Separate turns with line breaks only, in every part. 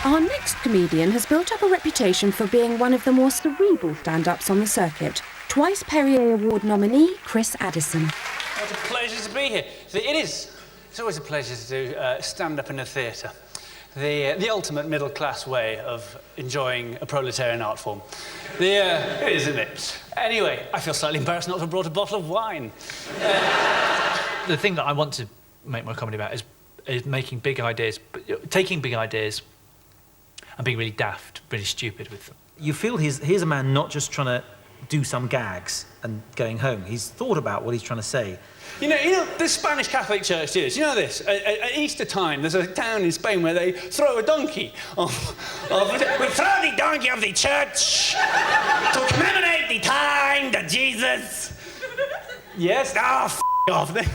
Our next comedian has built up a reputation for being one of the more cerebral stand-ups on the circuit. Twice Perrier Award nominee, Chris Addison.
What a pleasure to be here. It's always a pleasure to do stand-up in a theatre. The ultimate middle-class way of enjoying a proletarian art form. It is, isn't it? Anyway, I feel slightly embarrassed not to have brought a bottle of wine.
The thing that I want to make my comedy about is making big ideas, taking big ideas and being really daft, really stupid with them.
You feel here's a man not just trying to do some gags and going home. He's thought about what he's trying to say.
You know, the Spanish Catholic Church do this. You know this? At Easter time, there's a town in Spain where they throw a donkey. We throw the donkey of the church to commemorate the time that Jesus... Yes? F*** off. It's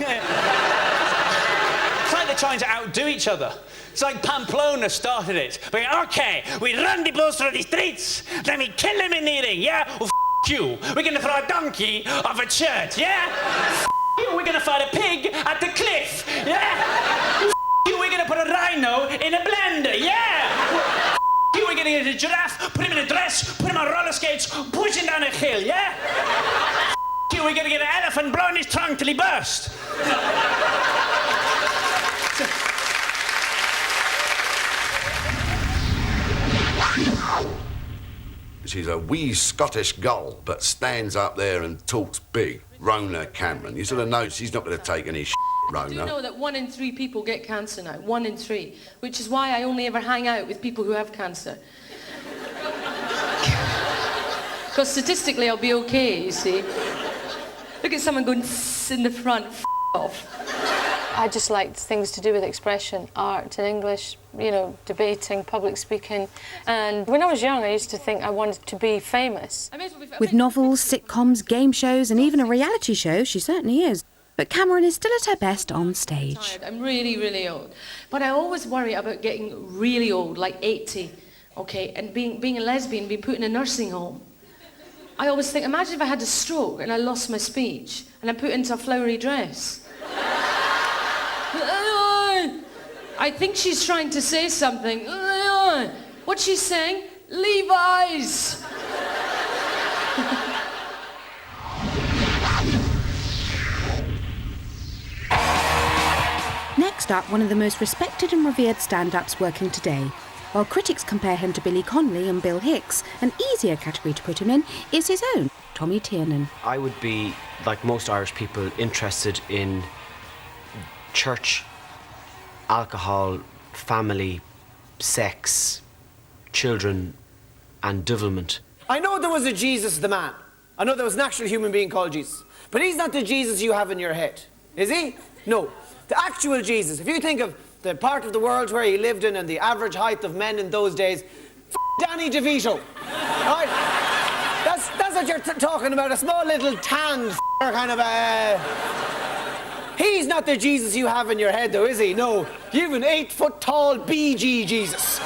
like they're trying to outdo each other. It's like Pamplona started it. OK, we run the bulls through the streets, then we kill them in the ring, yeah? Well, you. We're going to throw a donkey off a church, yeah? You. We're going to fight a pig at the cliff, yeah? You. We're going to put a rhino in a blender, yeah? You. We're going to get a giraffe, put him in a dress, put him on roller skates, push him down a hill, yeah? You. We're going to get an elephant blowing his trunk till he burst.
She's a wee Scottish gull, but stands up there and talks big. Rhona Cameron. You sort of know she's not going to take any Rhona.
Do you know that 1 in 3 people get cancer now? 1 in 3. Which is why I only ever hang out with people who have cancer. Because statistically I'll be okay, you see. Look at someone going in the front, off.
I just liked things to do with expression, art and English, you know, debating, public speaking. And when I was young, I used to think I wanted to be famous.
With novels, sitcoms, game shows and even a reality show, she certainly is. But Cameron is still at her best on stage.
I'm really, really old. But I always worry about getting really old, like 80, okay, and being a lesbian, being put in a nursing home. I always think, imagine if I had a stroke and I lost my speech and I put into a flowery dress. I think she's trying to say something. What's she saying? Levi's!
Next up, one of the most respected and revered stand-ups working today. While critics compare him to Billy Connolly and Bill Hicks, an easier category to put him in is his own, Tommy Tiernan.
I would be, like most Irish people, interested in church, alcohol, family, sex, children, and devilment.
I know there was a Jesus the man. I know there was an actual human being called Jesus. But he's not the Jesus you have in your head. Is he? No. The actual Jesus. If you think of the part of the world where he lived in and the average height of men in those days, Danny DeVito. Right? That's what you're talking about. A small little tanned kind of He's not the Jesus you have in your head, though, is he? No. You've an 8-foot-tall BG Jesus.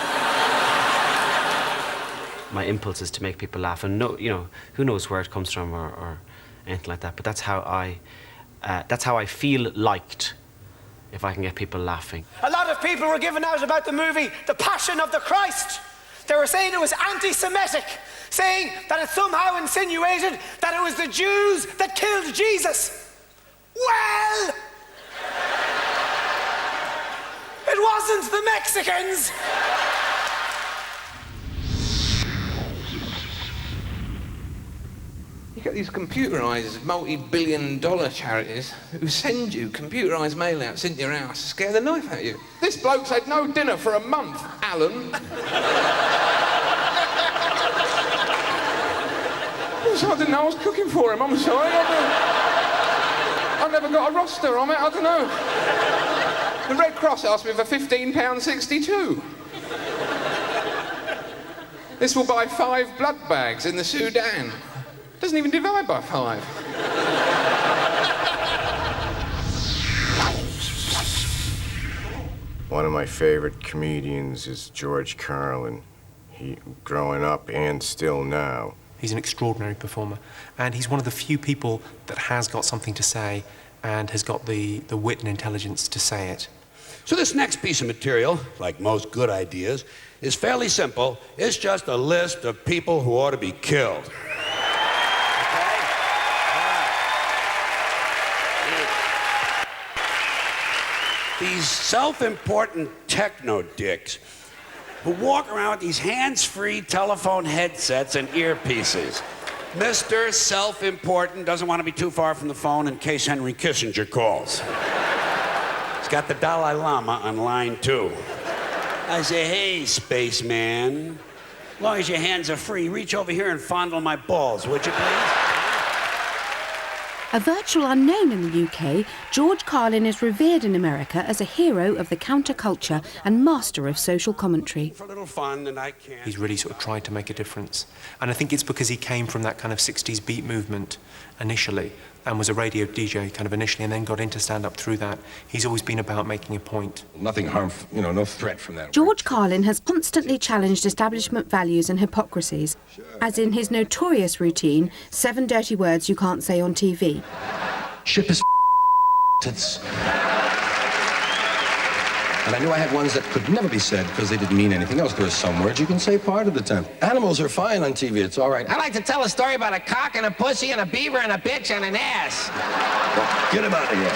My impulse is to make people laugh, and no, you know, who knows where it comes from or anything like that. But that's how I feel liked, if I can get people laughing.
A lot of people were giving out about the movie The Passion of the Christ. They were saying it was anti-Semitic, saying that it somehow insinuated that it was the Jews that killed Jesus. Well, it wasn't the Mexicans.
You get these computerised, multi-billion-dollar charities who send you computerised mail-outs into your house to scare the knife out of you. This bloke's had no dinner for a month, Alan. So I didn't know I was cooking for him, I'm sorry. I've never got a roster on it, I don't know. The Red Cross asked me for £15.62. This will buy 5 blood bags in the Sudan. Doesn't even divide by 5.
One of my favorite comedians is George Carlin. He, growing up and still now.
He's an extraordinary performer, and he's one of the few people that has got something to say and has got the wit and intelligence to say it.
So this next piece of material, like most good ideas, is fairly simple. It's just a list of people who ought to be killed. These self-important techno-dicks who walk around with these hands-free telephone headsets and earpieces. Mr. Self-Important doesn't want to be too far from the phone in case Henry Kissinger calls. He's got the Dalai Lama on line 2. I say, hey, spaceman, as long as your hands are free, reach over here and fondle my balls, would you please?
A virtual unknown in the UK, George Carlin is revered in America as a hero of the counterculture and master of social commentary.
For a little fun, and I can't.
He's really sort of tried to make a difference. And I think it's because he came from that kind of 60s beat movement initially and was a radio DJ kind of initially and then got into stand-up through that. He's always been about making a point.
Nothing harmful, you know, no threat from that.
George Carlin has constantly challenged establishment values and hypocrisies, as in his notorious routine, 7 dirty words you can't say on TV.
Ship is tits. And I knew I had ones that could never be said because they didn't mean anything else. There are some words you can say part of the time. Animals are fine on TV, it's all right.
I like to tell a story about a cock and a pussy and a beaver and a bitch and an ass.
Get him out of here.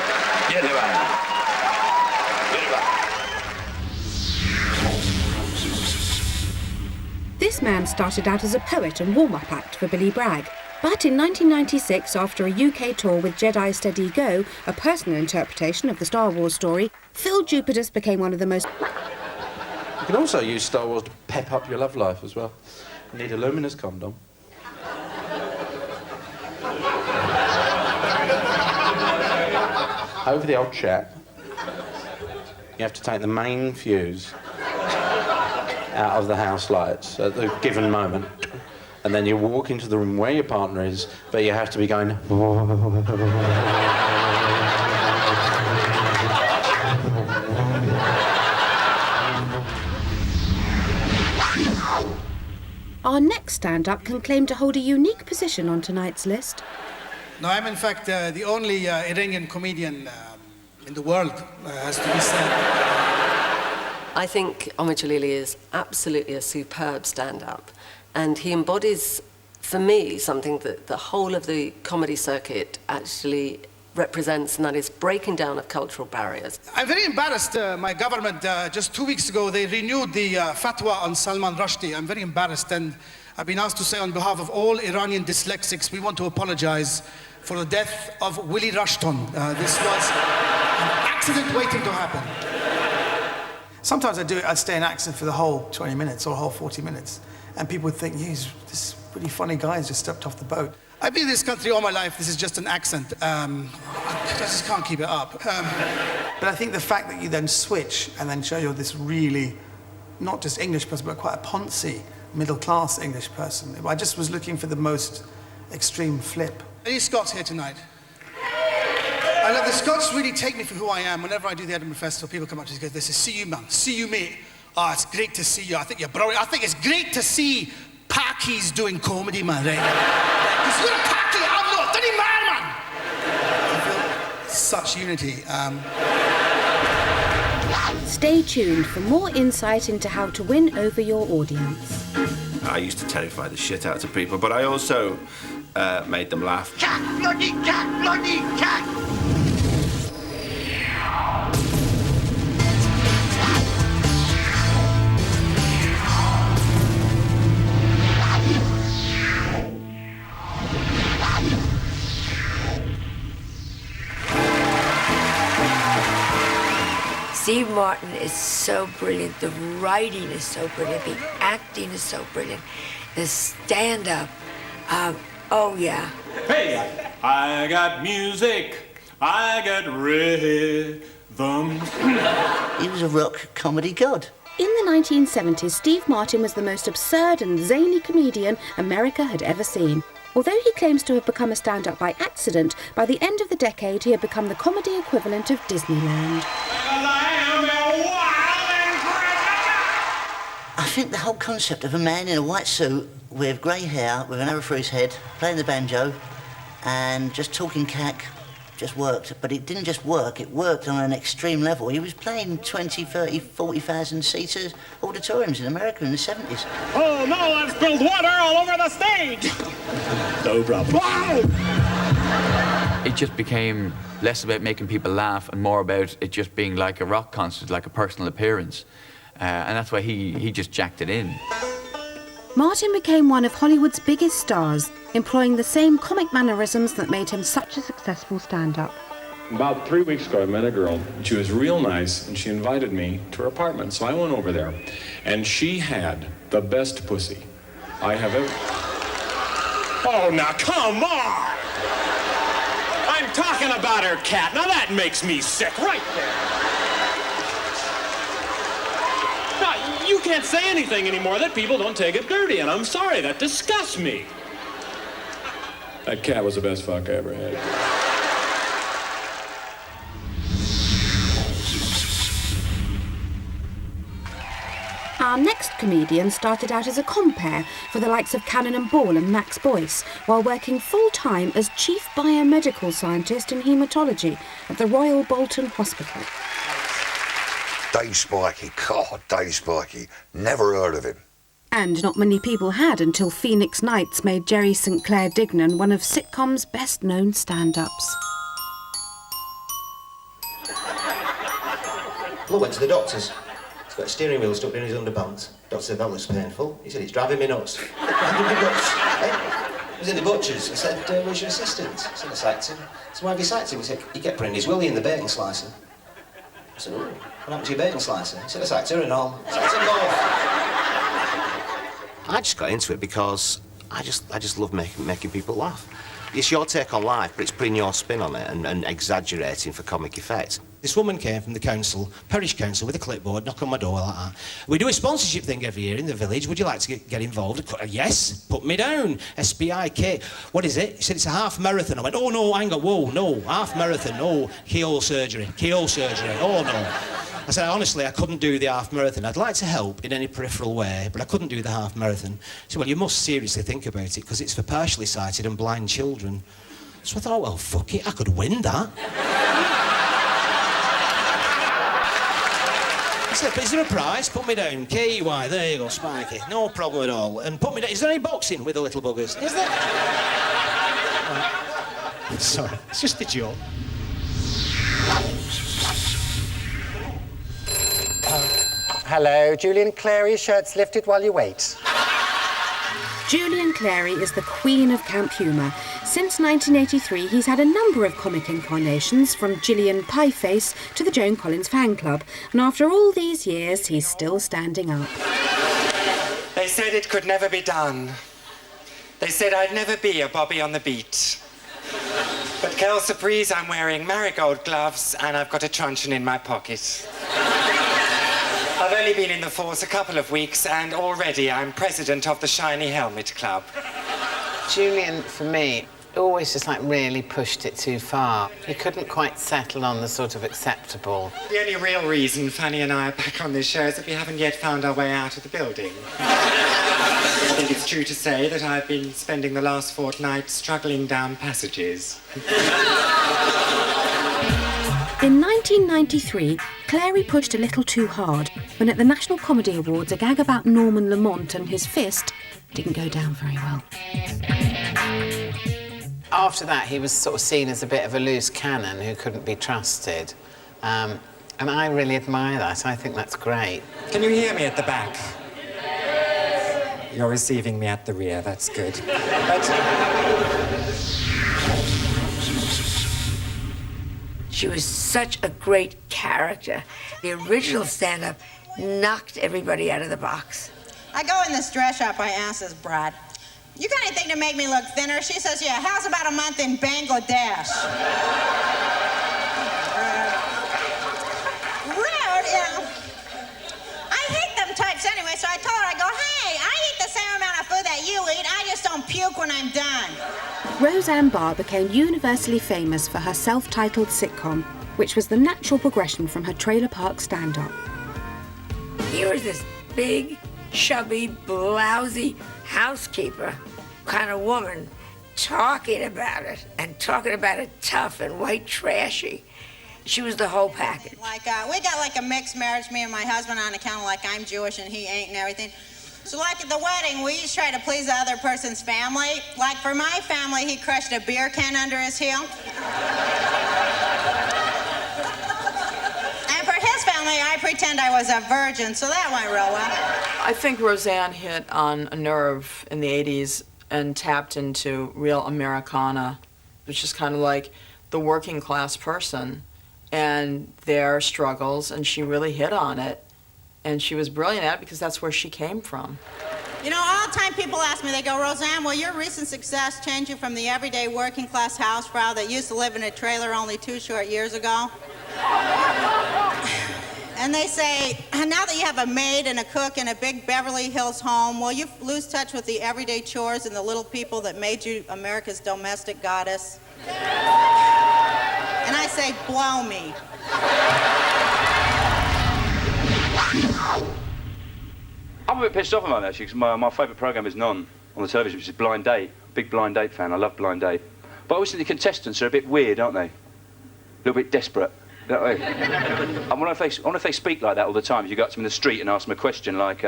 Get him out of here. Get him out.
This man started out as a poet and warm-up act for Billy Bragg. But in 1996, after a UK tour with Jedi Steady Go, a personal interpretation of the Star Wars story, Phil Jupitus became one of the most...
You can also use Star Wars to pep up your love life as well. You need a luminous condom. Over the old chap, you have to take the main fuse out of the house lights at the given moment. And then you walk into the room where your partner is, but you have to be going...
Our next stand-up can claim to hold a unique position on tonight's list.
No, I'm in fact the only Iranian comedian in the world, has to be said.
I think Omad Djalili is absolutely a superb stand-up. And he embodies, for me, something that the whole of the comedy circuit actually represents, and that is breaking down of cultural barriers.
I'm very embarrassed. My government, just 2 weeks ago, they renewed the fatwa on Salman Rushdie. I'm very embarrassed, and I've been asked to say on behalf of all Iranian dyslexics, we want to apologize for the death of Willie Rushton. This was an accident waiting to happen. Sometimes I'd stay in accent for the whole 20 minutes or the whole 40 minutes. And people would think, he's this really funny guy who's just stepped off the boat. I've been in this country all my life. This is just an accent. I just can't keep it up. But I think the fact that you then switch and then show you're this really, not just English person, but quite a poncy, middle-class English person. I just was looking for the most extreme flip. Any Scots here tonight? I love the Scots really take me for who I am. Whenever I do the Edinburgh Festival, people come up to me and go, they say, see you, man. See you, mate. Oh, it's great to see you. I think you're brilliant. I think it's great to see Packies doing comedy, man, right? Because you're a Packie, I'm not. Doesn't matter, man. I feel such unity.
Stay tuned for more insight into how to win over your audience.
I used to terrify the shit out of people, but I also made them laugh.
Cat, bloody cat, bloody cat!
Steve Martin is so brilliant. The writing is so brilliant. The acting is so brilliant. The stand-up, oh yeah.
Hey, I got music. I got rhythm.
He was a rock comedy god.
In the 1970s, Steve Martin was the most absurd and zany comedian America had ever seen. Although he claims to have become a stand-up by accident, by the end of the decade he had become the comedy equivalent of Disneyland.
I think the whole concept of a man in a white suit with grey hair, with an arrow through his head, playing the banjo, and just talking cack, just worked. But it didn't just work, it worked on an extreme level. He was playing 20, 30, 40,000 seater auditoriums in America in the 70s.
Oh no, I've spilled water all over the stage! No problem.
It just became less about making people laugh and more about it just being like a rock concert, like a personal appearance. And that's why he just jacked it in.
Martin became one of Hollywood's biggest stars, employing the same comic mannerisms that made him such a successful stand-up.
About 3 weeks ago, I met a girl, and she was real nice, and she invited me to her apartment, so I went over there. And she had the best pussy I have ever... Oh, now, come on! I'm talking about her cat. Now, that makes me sick right there. Now, you can't say anything anymore that people don't take it dirty, and I'm sorry, that disgusts me. That cat was the best fuck I ever had.
Our next comedian started out as a compere for the likes of Cannon and Ball and Max Boyce, while working full-time as Chief Biomedical Scientist in Haematology at the Royal Bolton Hospital.
Dave Spikey, God, Dave Spikey, never heard of him.
And not many people had until Phoenix Nights made Jerry St. Clair Dignan one of sitcom's best-known stand-ups.
Well, I went to the doctor's. He's got a steering wheel stuck in his underpants. Doctor said, that looks painful. He said, it's driving me nuts. Driving me nuts. He was in the butcher's. I said, where's your assistant? I said, I sacked him. I said, why have you sacked him? He said, he kept putting his willy in the bacon slicer. I said, oh, what happened to your bacon slicer? He said, I sacked her and all. I sacked them both. I just got into it because I just love making people laugh. It's your take on life, but it's putting your spin on it and exaggerating for comic effect. This woman came from the council, parish council, with a clipboard, knock on my door like that. We do a sponsorship thing every year in the village. Would you like to get involved? Yes, put me down. SPIK. What is it? He said, it's a half marathon. I went, oh no, hang on, whoa, no, half marathon, no, keyhole surgery, oh no. I said, honestly, I couldn't do the half marathon. I'd like to help in any peripheral way, but I couldn't do the half marathon. He said, well, you must seriously think about it, because it's for partially sighted and blind children. So I thought, well, fuck it, I could win that. I said, but is there a prize? Put me down. KY, there you go, Spikey. No problem at all. And put me down. Is there any boxing with the little buggers? Is there? Sorry, it's just a joke.
Hello, Julian Clarey, shirts lifted while you wait.
Julian Clarey is the queen of camp humour. Since 1983, he's had a number of comic incarnations, from Gillian Pieface to the Joan Collins fan club. And after all these years, he's still standing up.
They said it could never be done. They said I'd never be a Bobby on the beat. But quelle surprise, I'm wearing marigold gloves and I've got a truncheon in my pocket. I've only been in the force a couple of weeks and already I'm president of the Shiny Helmet Club.
Julian, for me, always just like really pushed it too far. He couldn't quite settle on the sort of acceptable.
The only real reason Fanny and I are back on this show is that we haven't yet found our way out of the building. I think it's true to say that I've been spending the last fortnight struggling down passages.
In 1993, Clarey pushed a little too hard when at the National Comedy Awards a gag about Norman Lamont and his fist didn't go down very well.
After that, he was sort of seen as a bit of a loose cannon who couldn't be trusted. And I really admire that. I think that's great.
Can you hear me at the back? You're receiving me at the rear, that's good.
She was such a great character. The original stand-up knocked everybody out of the box.
I go in this dress shop, I ask this Brad, you got anything to make me look thinner? She says, yeah, how's about a month in Bangladesh? Rude, yeah. I hate them types anyway, so I told her, I go, hey, I eat the same amount of food that you eat, I just don't puke when I'm done.
Rosanne Barr became universally famous for her self-titled sitcom, which was the natural progression from her trailer park stand-up.
Here was this big, chubby, blousy housekeeper kind of woman talking about it, and talking about it tough and white trashy. She was the whole package.
Like, we got like a mixed marriage, me and my husband, on account of like I'm Jewish and he ain't and everything. So like at the wedding, we each try to please the other person's family. Like for my family, he crushed a beer can under his heel. And for his family, I pretend I was a virgin, so that went real well.
I think Rosanne hit on a nerve in the 80s and tapped into real Americana, which is kind of like the working class person and their struggles, and she really hit on it. And she was brilliant at it because that's where she came from.
You know, all the time people ask me, they go, Rosanne, will your recent success change you from the everyday working class housefrau that used to live in a trailer only 2 short years ago? And they say, now that you have a maid and a cook and a big Beverly Hills home, will you lose touch with the everyday chores and the little people that made you America's domestic goddess? And I say, blow me.
I'm a bit pissed off about that, actually, because my favourite programme is N0.s on the television, which is Blind Date. Big Blind Date fan. I love Blind Date. But I always think the contestants are a bit weird, aren't they? A little bit desperate. You know what I mean? I wonder if they speak like that all the time. If you go up to them in the street and ask them a question like,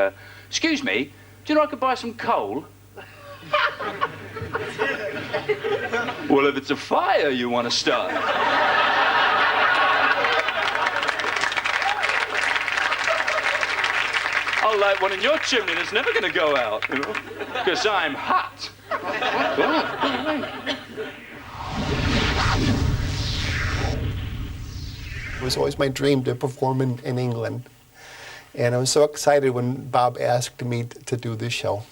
excuse me, do you know I could buy some coal? Well, if it's a fire you want to start. I'll light one in your chimney that's never going to go out, you know, because I'm hot.
It was always my dream to perform in England. And I was so excited when Bob asked me to do this show.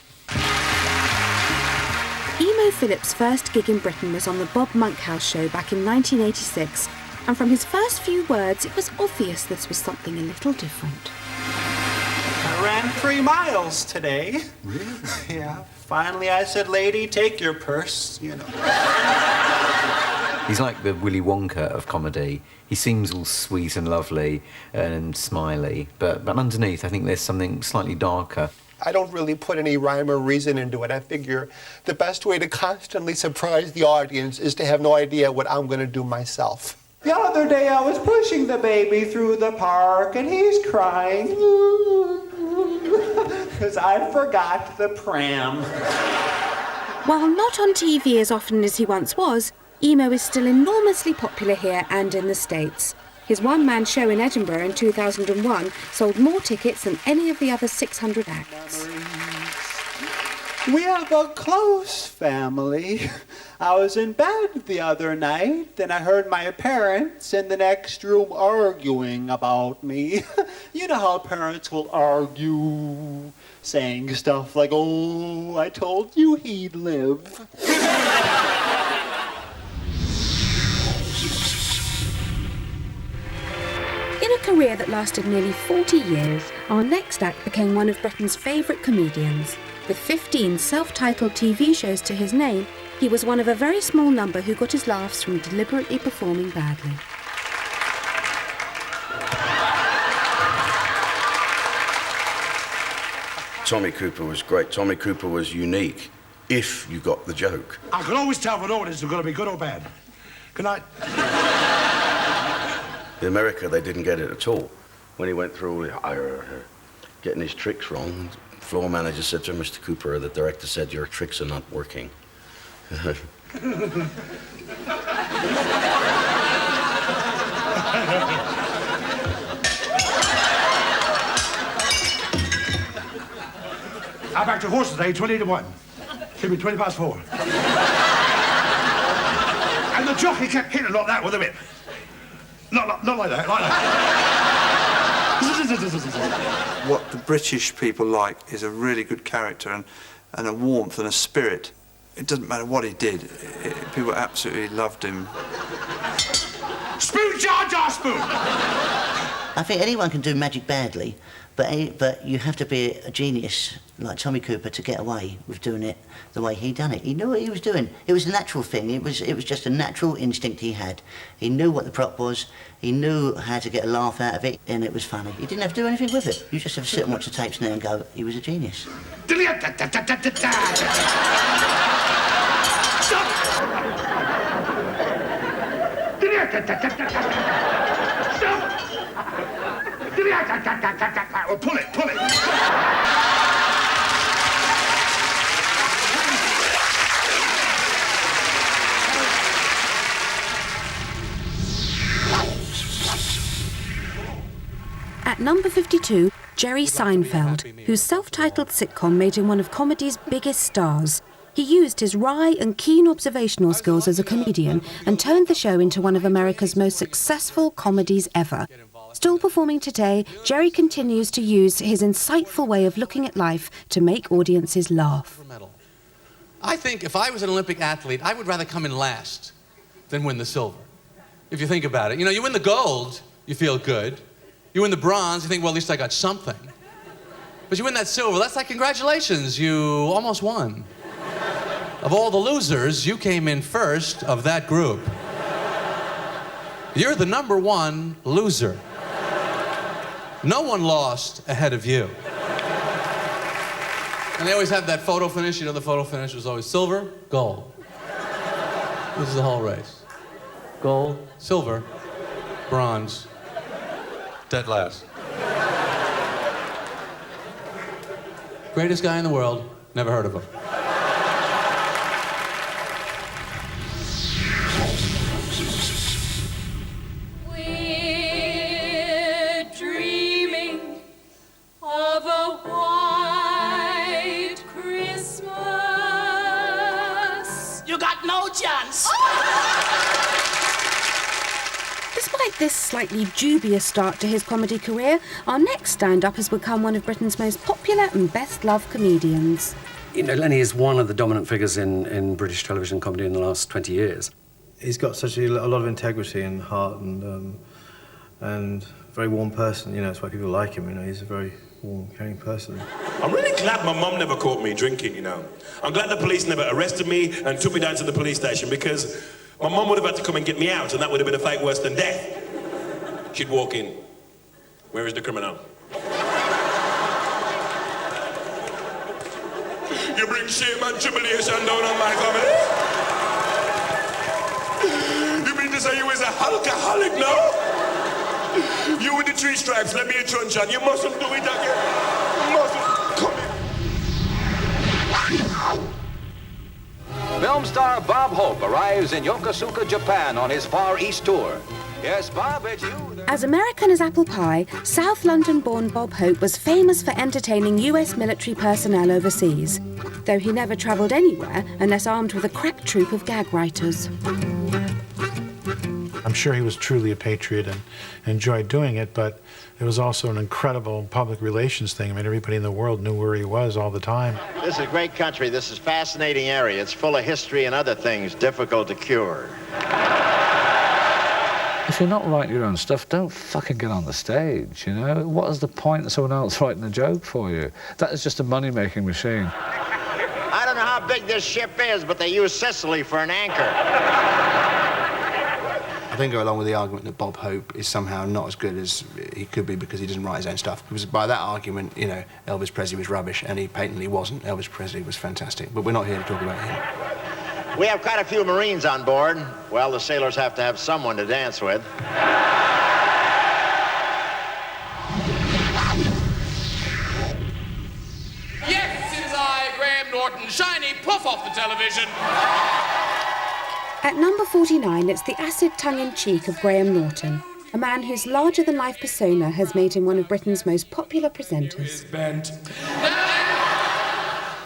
Emo Phillips' first gig in Britain was on the Bob Monkhouse show back in 1986. And from his first few words, it was obvious this was something a little different.
I ran 3 miles today.
Really?
Yeah. Finally, I said, lady, take your purse, you know.
He's like the Willy Wonka of comedy. He seems all sweet and lovely and smiley, but underneath, I think there's something slightly darker.
I don't really put any rhyme or reason into it. I figure the best way to constantly surprise the audience is to have no idea what I'm going to do myself.
The other day, I was pushing the baby through the park, and he's crying because I forgot the pram.
While not on TV as often as he once was, Emo is still enormously popular here and in the States. His one-man show in Edinburgh in 2001 sold more tickets than any of the other 600 acts.
We have a close family. I was in bed the other night, and I heard my parents in the next room arguing about me. You know how parents will argue, saying stuff like, oh, I told you he'd live.
In a career that lasted nearly 40 years, our next act became one of Britain's favourite comedians. With 15 self-titled TV shows to his name, he was one of a very small number who got his laughs from deliberately performing badly.
Tommy Cooper was great. Tommy Cooper was unique, if you got the joke.
I can always tell from audience they're going to be good or bad. Good night.
In America, they didn't get it at all. When he went through getting his tricks wrong, the floor manager said to Mr. Cooper, the director said, your tricks are not working.
I backed a horse today, 20-1. Give me 20 past 4. And the jockey kept hitting like that with a whip. Not like that, like that.
What the British people like is a really good character and a warmth and a spirit. It doesn't matter what he did. People absolutely loved him.
Spoon, Jar Jar, spoon!
I think anyone can do magic badly, but you have to be a genius like Tommy Cooper to get away with doing it the way he done it. He knew what he was doing. It was a natural thing. It was just a natural instinct he had. He knew what the prop was. He knew how to get a laugh out of it, and it was funny. He didn't have to do anything with it. You just have to sit and watch the tapes now and go, he was a genius.
Stop! Well, pull it, pull it.
At number 52, Jerry Seinfeld, whose self-titled sitcom made him one of comedy's biggest stars. He used his wry and keen observational skills as a comedian and turned the show into one of America's most successful comedies ever. Still performing today, Jerry continues to use his insightful way of looking at life to make audiences laugh.
I think if I was an Olympic athlete, I would rather come in last than win the silver. If you think about it. You know, you win the gold, you feel good. You win the bronze, you think, well, at least I got something. But you win that silver, that's like, congratulations, you almost won. Of all the losers, you came in first of that group. You're the #1 loser. No one lost ahead of you. And they always have that photo finish. You know, the photo finish was always silver, gold. This is the whole race. Gold, silver, bronze, dead last. Greatest guy in the world, never heard of him.
We're dreaming of a white Christmas.
You got no chance.
Despite this slightly dubious start to his comedy career, our next stand-up has become one of Britain's most popular and best-loved comedians.
You know, Lenny is one of the dominant figures in British television comedy in the last 20 years.
He's got such a lot of integrity and heart and very warm person. You know, that's why people like him. You know, he's a very warm, caring person.
I'm really glad my mum never caught me drinking, you know. I'm glad the police never arrested me and took me down to the police station because my mum would have had to come and get me out and that would have been a fate worse than death. She'd walk in. Where is the criminal? You bring shame and humiliation down on my family? You mean to say you is a alcoholic now? You with the 3 stripes, let me a trunch on. You mustn't do it again. You mustn't. Come here.
Film star Bob Hope arrives in Yokosuka, Japan on his Far East tour. Yes, Bob, it's you.
As American as apple pie, South London-born Bob Hope was famous for entertaining US military personnel overseas, though he never travelled anywhere unless armed with a crack troupe of gag writers.
I'm sure he was truly a patriot and enjoyed doing it, but it was also an incredible public relations thing. I mean, everybody in the world knew where he was all the time.
This is a great country. This is a fascinating area. It's full of history and other things difficult to cure.
If you're not writing your own stuff, don't fucking get on the stage, you know? What is the point of someone else writing a joke for you? That is just a money-making machine.
I don't know how big this ship is, but they use Sicily for an anchor.
I think go along with the argument that Bob Hope is somehow not as good as he could be because he doesn't write his own stuff. Because by that argument, you know, Elvis Presley was rubbish, and he patently wasn't. Elvis Presley was fantastic, but we're not here to talk about him.
We have quite a few Marines on board. Well, the sailors have to have someone to dance with.
Yes, it is I, Graham Norton, shiny puff off the television.
At number 49, it's the acid tongue-in-cheek of Graham Norton, a man whose larger-than-life persona has made him one of Britain's most popular presenters.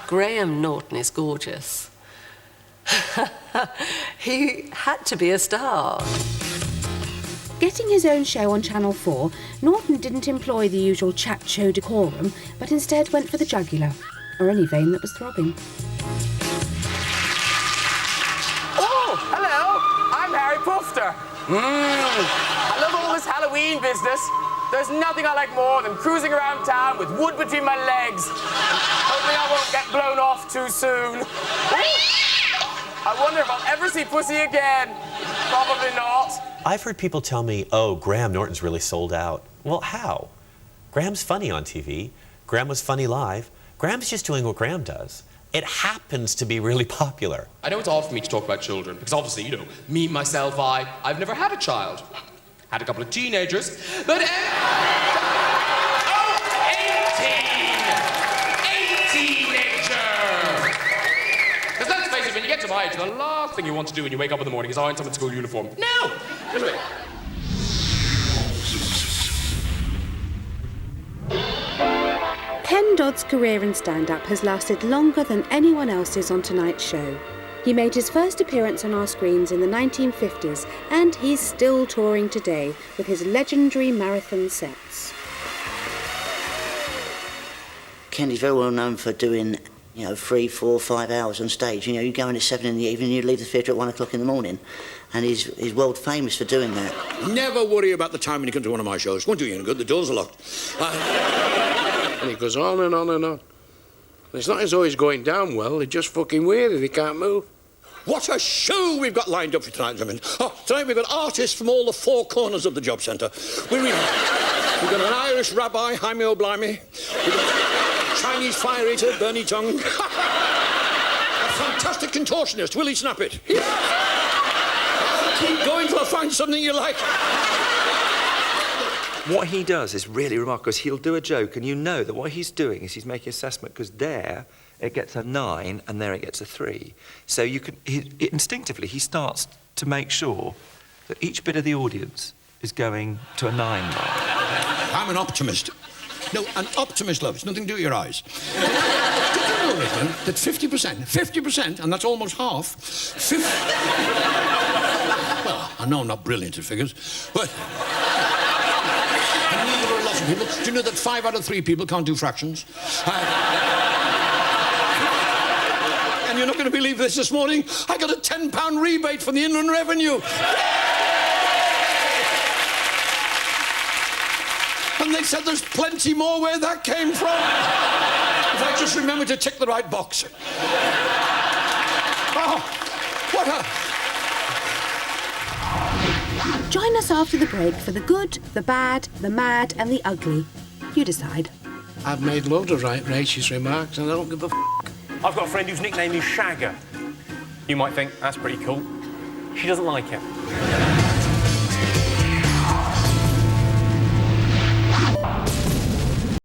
Graham Norton is gorgeous. He had to be a star.
Getting his own show on Channel 4, Norton didn't employ the usual chat show decorum, but instead went for the jugular, or any vein that was throbbing.
Oh, hello, I'm Harry Pufter. I love all this Halloween business. There's nothing I like more than cruising around town with wood between my legs. Hoping I won't get blown off too soon. I wonder if I'll ever see pussy again. Probably not.
I've heard people tell me, oh, Graham Norton's really sold out. Well, how? Graham's funny on TV. Graham was funny live. Graham's just doing what Graham does. It happens to be really popular.
I know it's hard for me to talk about children, because obviously, you know, me, myself, I've never had a child. Had a couple of teenagers, but... 18! 18 teenager! Because let's face it, when you get to my age, the last thing you want to do when you wake up in the morning is iron someone's school uniform. No! Just wait.
Ken Dodd's career in stand-up has lasted longer than anyone else's on tonight's show. He made his first appearance on our screens in the 1950s, and he's still touring today with his legendary marathon sets.
Ken is very well known for doing, 3, 4, 5 hours on stage. You go in at 7 in the evening, you leave the theatre at 1 o'clock in the morning. And he's world famous for doing that.
Never worry about the time when you come to one of my shows. Won't do you any good, the doors are locked. And he goes on and on and on. It's not as though he's going down well, he's just fucking weird and he can't move. What a show we've got lined up for tonight, gentlemen. Tonight we've got artists from all the 4 corners of the job centre. We've got an Irish rabbi, Jaime O'Blimey. We've got a Chinese fire eater, Bernie Tongue. A fantastic contortionist, Willie Snappit. Keep going till I find something you like.
What he does is really remarkable, because he'll do a joke and you know that what he's doing is he's making assessment, because there it gets a 9 and there it gets a 3. So you can, instinctively he starts to make sure that each bit of the audience is going to a 9 mark.
I'm an optimist. No, an optimist, love. It's nothing to do with your eyes. Did you know, Richmond, that 50%, and that's almost half, well, I know I'm not brilliant at figures, but... and neither are a lot of people. Do you know that 5 out of 3 people can't do fractions? And you're not going to believe this morning. I got a £10 rebate from the Inland Revenue. And they said there's plenty more where that came from. If I just remember to tick the right box. Oh, what a...
Join us after the break for the good, the bad, the mad and the ugly. You decide.
I've made loads of racist remarks and I don't give a f***.
I've got a friend whose nickname is Shagger. You might think, that's pretty cool. She doesn't like it.